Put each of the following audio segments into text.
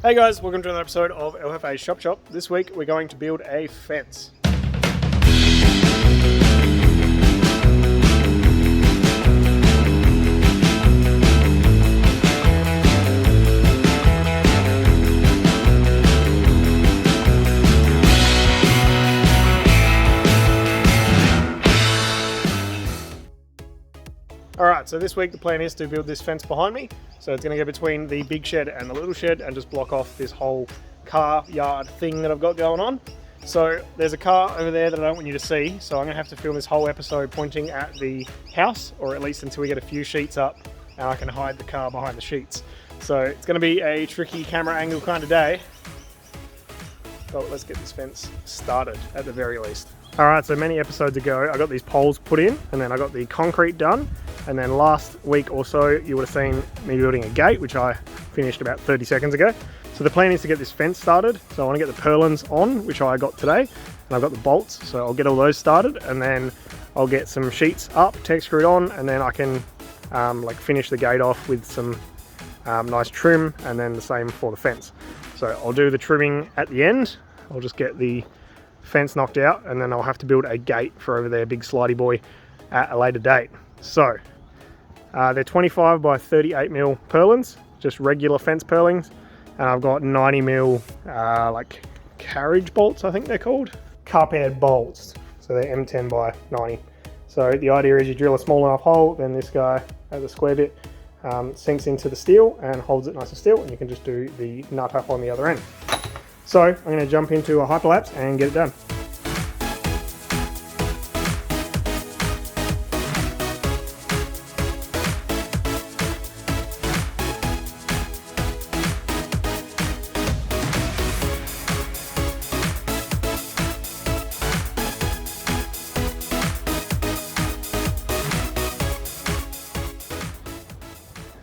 Hey guys, welcome to another episode of LFA's Shop Shop. This week we're going to build a fence. Alright, so this week the plan is to build this fence behind me. So it's going to go between the big shed and the little shed and just block off this whole car yard thing that I've got going on. So there's a car over there that I don't want you to see, so I'm going to have to film this whole episode pointing at the house, or at least until we get a few sheets up and I can hide the car behind the sheets. So it's going to be a tricky camera angle kind of day. But let's get this fence started at the very least. Alright, so many episodes ago I got these poles put in and then I got the concrete done. And then last week or so you would have seen me building a gate, which I finished about 30 seconds ago. So the plan is to get this fence started. So I want to get the purlins on, which I got today. And I've got the bolts, so I'll get all those started. And then I'll get some sheets up, tech screwed on, and then I can finish the gate off with some nice trim, and then the same for the fence. So I'll do the trimming at the end. I'll just get the fence knocked out, and then I'll have to build a gate for over there, big slidey boy, at a later date. So they're 25 by 38 mil purlins, just regular fence purlins, and I've got 90 mil like carriage bolts, I think they're called, carpet bolts. So they're M10 by 90. So the idea is you drill a small enough hole, then this guy has a square bit, sinks into the steel and holds it nice and still, and you can just do the nut up on the other end. So I'm going to jump into a hyperlapse and get it done.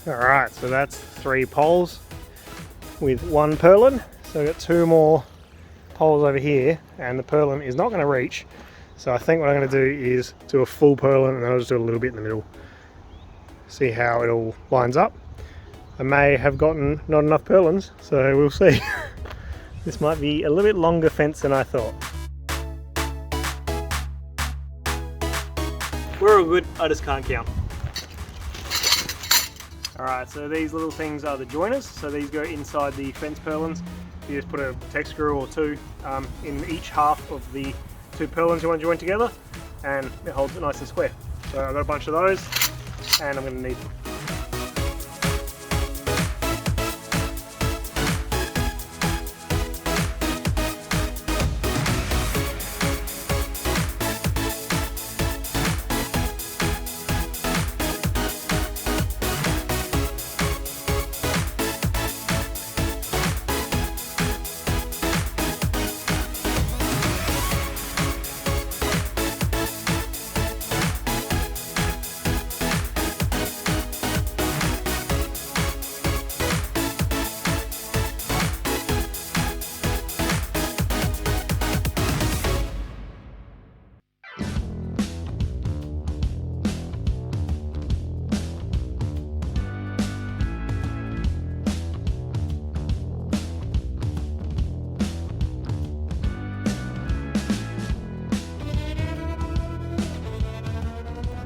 Alright, so that's 3 poles with 1 purlin. So I've got 2 more poles over here, and the purlin is not going to reach. So I think what I'm going to do is do a full purlin, and then I'll just do a little bit in the middle. See how it all lines up. I may have gotten not enough purlins, so we'll see. This might be a little bit longer fence than I thought. We're all good, I just can't count. Alright, so these little things are the joiners, so these go inside the fence purlins. You just put a tech screw or 2 in each half of the 2 purlins you want to join together, and it holds it nice and square. So I've got a bunch of those, and I'm going to need them.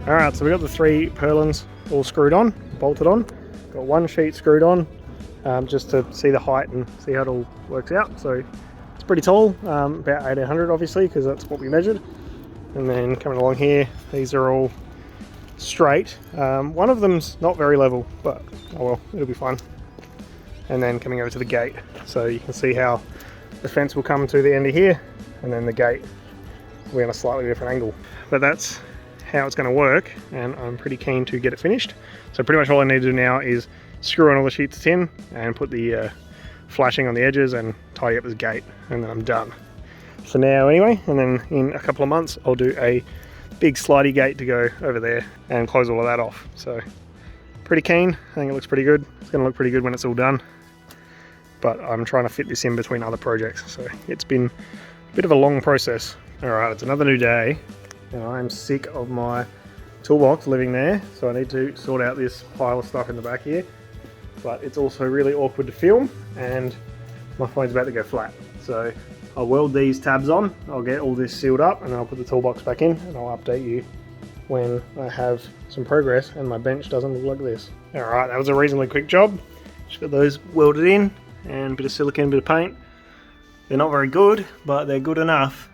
Alright, so we've got the 3 purlins all screwed on, bolted on. Got 1 sheet screwed on, just to see the height and see how it all works out. So it's pretty tall, about 1800 obviously, because that's what we measured. And then coming along here, these are all straight. One of them's not very level, but oh well, it'll be fine. And then coming over to the gate, so you can see how the fence will come to the end of here, and then the gate will be on a slightly different angle. But that's how it's going to work, and I'm pretty keen to get it finished. So pretty much all I need to do now is screw on all the sheets of tin and put the flashing on the edges and tidy up this gate, and then I'm done. So now anyway, and then in a couple of months I'll do a big slidey gate to go over there and close all of that off. So pretty keen. I think it looks pretty good. It's going to look pretty good when it's all done, but I'm trying to fit this in between other projects, so it's been a bit of a long process. Alright, it's another new day, and I'm sick of my toolbox living there, so I need to sort out this pile of stuff in the back here. But it's also really awkward to film, and my phone's about to go flat. So I'll weld these tabs on, I'll get all this sealed up, and then I'll put the toolbox back in, and I'll update you when I have some progress and my bench doesn't look like this. Alright, that was a reasonably quick job. Just got those welded in, and a bit of silicone, a bit of paint. They're not very good, but they're good enough.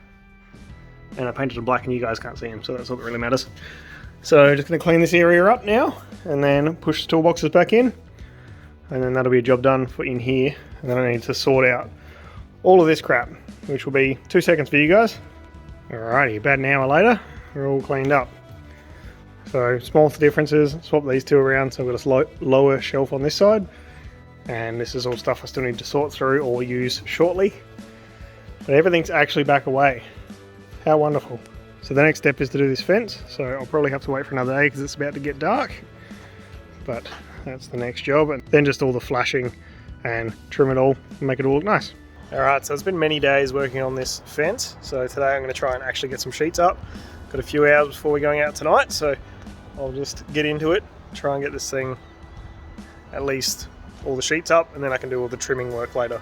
And I painted them black and you guys can't see them, so that's all that really matters. So just going to clean this area up now, and then push the toolboxes back in. And then that'll be a job done for in here. And then I need to sort out all of this crap, which will be 2 seconds for you guys. Alrighty, about an hour later, we're all cleaned up. So small differences, swap these two around, so we've got a lower shelf on this side. And this is all stuff I still need to sort through or use shortly. But everything's actually back away. How wonderful. So the next step is to do this fence, so I'll probably have to wait for another day because it's about to get dark. But that's the next job, and then just all the flashing and trim it all and make it all look nice. Alright, so it's been many days working on this fence, so today I'm going to try and actually get some sheets up. Got a few hours before we're going out tonight, so I'll just get into it, try and get this thing at least all the sheets up, and then I can do all the trimming work later.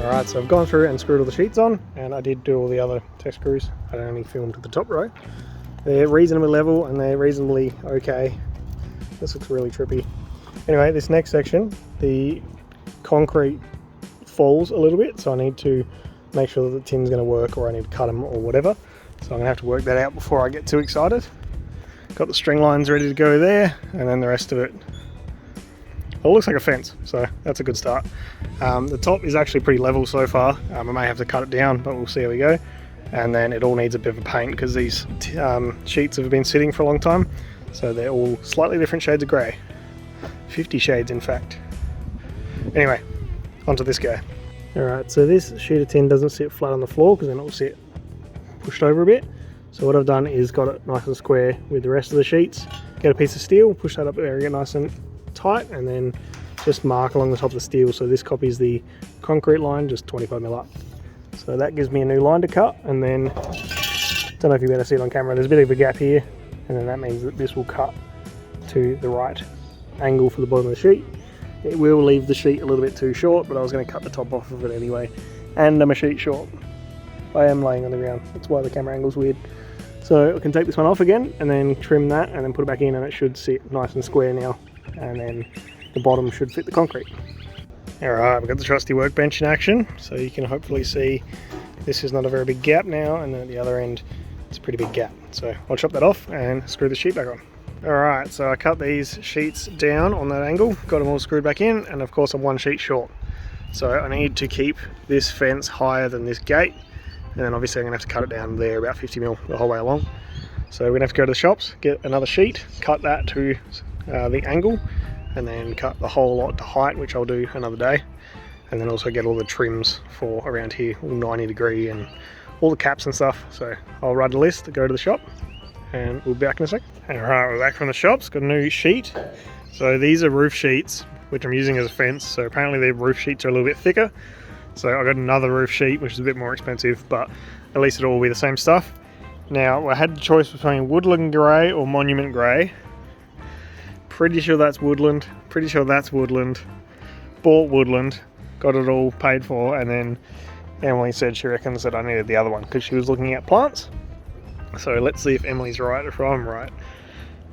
Alright, so I've gone through and screwed all the sheets on, and I did do all the other test screws. I only filmed the top row. They're reasonably level and they're reasonably okay. This looks really trippy. Anyway, this next section, the concrete falls a little bit, so I need to make sure that the tin's going to work, or I need to cut them or whatever. So I'm going to have to work that out before I get too excited. Got the string lines ready to go there, and then the rest of it. It looks like a fence, so that's a good start. The top is actually pretty level so far. I may have to cut it down, but we'll see how we go. And then it all needs a bit of a paint because these sheets have been sitting for a long time. So they're all slightly different shades of grey. 50 shades, in fact. Anyway, onto this guy. Alright, so this sheet of tin doesn't sit flat on the floor because then it will sit pushed over a bit. So what I've done is got it nice and square with the rest of the sheets. Get a piece of steel, push that up area nice and tight, and then just mark along the top of the steel. So this copies the concrete line, just 25mm up. So that gives me a new line to cut, and then, don't know if you better see it on camera, there's a bit of a gap here, and then that means that this will cut to the right angle for the bottom of the sheet. It will leave the sheet a little bit too short, but I was going to cut the top off of it anyway, and I'm a sheet short. I am laying on the ground, that's why the camera angle's weird. So I can take this one off again, and then trim that, and then put it back in, and it should sit nice and square now. And then the bottom should fit the concrete. Alright, we've got the trusty workbench in action, so you can hopefully see this is not a very big gap now, and then at the other end it's a pretty big gap. So I'll chop that off and screw the sheet back on. Alright, so I cut these sheets down on that angle, got them all screwed back in, and of course I'm one sheet short. So I need to keep this fence higher than this gate, and then obviously I'm going to have to cut it down there about 50mm the whole way along. So we're going to have to go to the shops, get another sheet, cut that to the angle, and then cut the whole lot to height, which I'll do another day, and then also get all the trims for around here, all 90 degree and all the caps and stuff. So I'll write a list to go to the shop, and we'll be back in a sec. Alright, we're back from the shops, got a new sheet. So these are roof sheets, which I'm using as a fence, so apparently the roof sheets are a little bit thicker. So I got another roof sheet, which is a bit more expensive, but at least it'll all be the same stuff. Now, I had the choice between woodland grey or monument grey. Pretty sure that's woodland, pretty sure that's woodland. Bought woodland, got it all paid for, and then Emily said she reckons that I needed the other one because she was looking at plants. So let's see if Emily's right or if I'm right.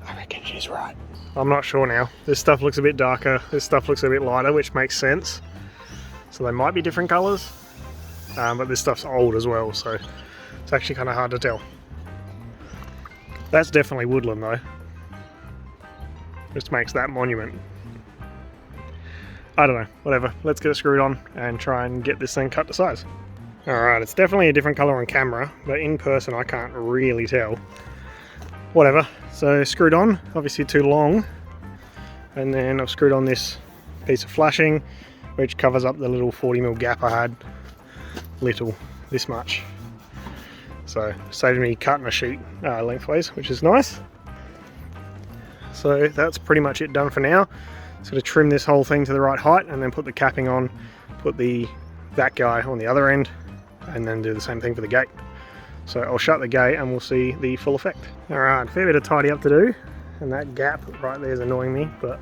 I reckon she's right. I'm not sure now. This stuff looks a bit darker, this stuff looks a bit lighter, which makes sense. So they might be different colours, but this stuff's old as well, so it's actually kind of hard to tell. That's definitely woodland though. Just makes that monument. I don't know, whatever. Let's get it screwed on and try and get this thing cut to size. Alright, it's definitely a different colour on camera, but in person I can't really tell. Whatever, so screwed on, obviously too long. And then I've screwed on this piece of flashing, which covers up the little 40mm gap I had. little, this much. So saved me cutting a sheet lengthways, which is nice. So that's pretty much it done for now. Just going to trim this whole thing to the right height and then put the capping on, put that guy on the other end, and then do the same thing for the gate. So I'll shut the gate and we'll see the full effect. Alright, fair bit of tidy up to do, and that gap right there is annoying me, but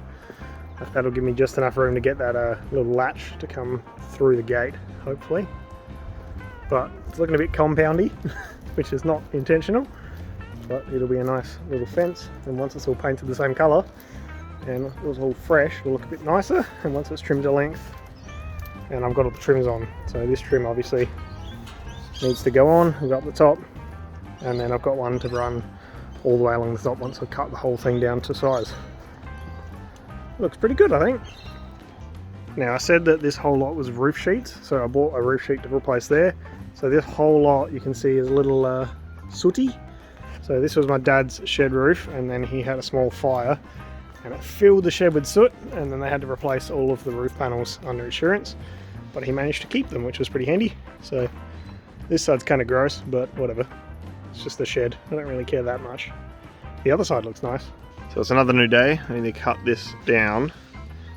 that'll give me just enough room to get that little latch to come through the gate, hopefully. But it's looking a bit compoundy, which is not intentional, but it'll be a nice little fence, and once it's all painted the same colour and it was all fresh, it'll look a bit nicer. And once it's trimmed to length, and I've got all the trims on, so this trim obviously needs to go on and go up the top, and then I've got one to run all the way along the top once I've cut the whole thing down to size. Looks pretty good, I think. Now, I said that this whole lot was roof sheets, so I bought a roof sheet to replace there. So this whole lot you can see is a little sooty. So this was my dad's shed roof, and then he had a small fire and it filled the shed with soot, and then they had to replace all of the roof panels under insurance, but he managed to keep them, which was pretty handy. So this side's kind of gross, but whatever. It's just the shed. I don't really care that much. The other side looks nice. So it's another new day. I need to cut this down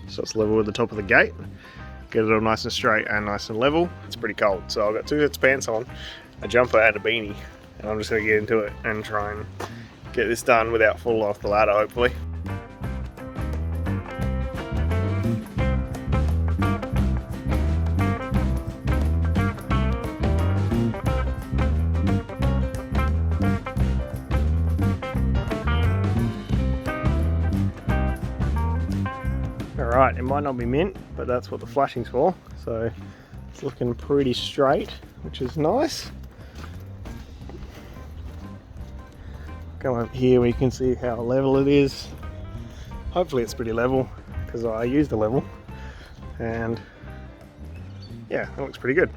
so it's level with the top of the gate. Get it all nice and straight and nice and level. It's pretty cold, so I've got 2 sets of pants on, a jumper and a beanie, and I'm just going to get into it and try and get this done without falling off the ladder, hopefully. Alright, it might not be mint, but that's what the flashing's for. So it's looking pretty straight, which is nice. Come up here where you can see how level it is. Hopefully it's pretty level, because I used the level. And yeah, it looks pretty good.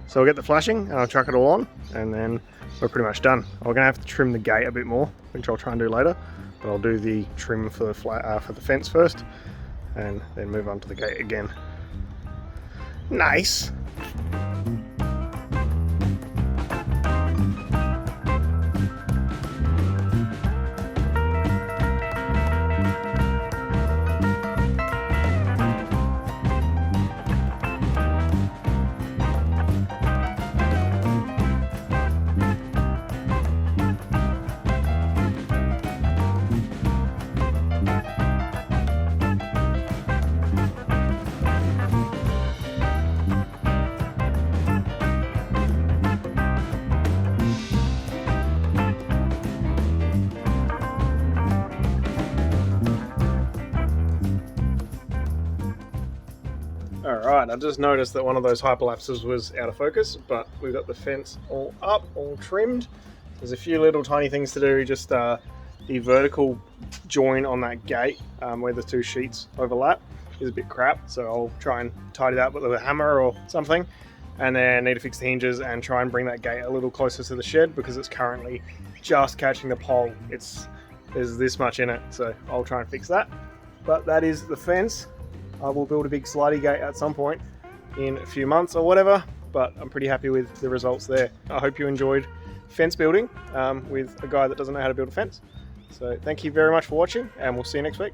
So I'll get the flashing and I'll chuck it all on, and then we're pretty much done. I'm going to have to trim the gate a bit more, which I'll try and do later. But I'll do the trim for the fence first, and then move on to the gate again. Nice! Alright, I just noticed that one of those hyperlapses was out of focus, but we've got the fence all up, all trimmed. There's a few little tiny things to do, just the vertical join on that gate where the 2 sheets overlap is a bit crap, so I'll try and tidy that with a hammer or something. And then need to fix the hinges and try and bring that gate a little closer to the shed, because it's currently just catching the pole. There's this much in it, so I'll try and fix that. But that is the fence. I will build a big slidey gate at some point in a few months or whatever, but I'm pretty happy with the results there. I hope you enjoyed fence building with a guy that doesn't know how to build a fence. So thank you very much for watching, and we'll see you next week.